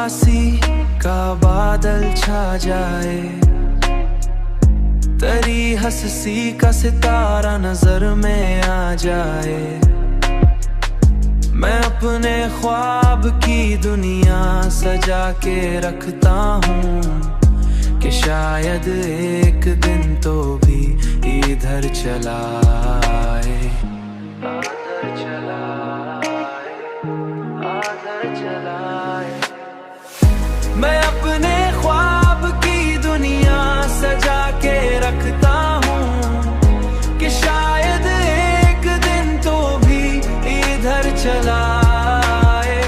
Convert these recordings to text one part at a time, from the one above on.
उदासी का बादल छा जाए, तेरी हंसी का सितारा नजर में आ जाए। मैं अपने ख्वाब की दुनिया सजा के रखता हूँ कि शायद एक दिन तो भी इधर चला आए, आधर चला आए, आधर चला आए। मैं अपने ख्वाब की दुनिया सजा के रखता हूँ कि शायद एक दिन तो भी इधर चला आए,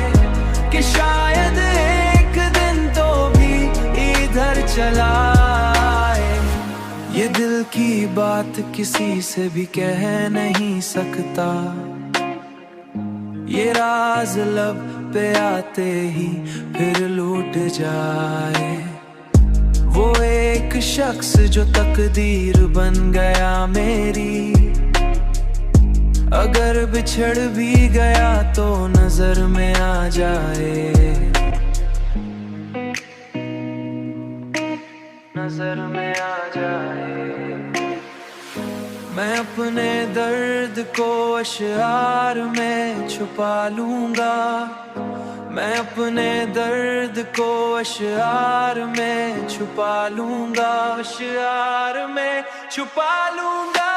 कि शायद एक दिन तो भी इधर चला आए। ये दिल की बात किसी से भी कह नहीं सकता, ये राज लब पे आते ही फिर लूट जाए। वो एक शख्स जो तकदीर बन गया मेरी, अगर बिछड़ भी गया तो नजर में आ जाए, नजर में आ जाए। मैं अपने दर्द को अशआर में छुपा लूंगा, मैं अपने दर्द को अशआर में छुपा लूंगा, अशआर में छुपा लूंगा।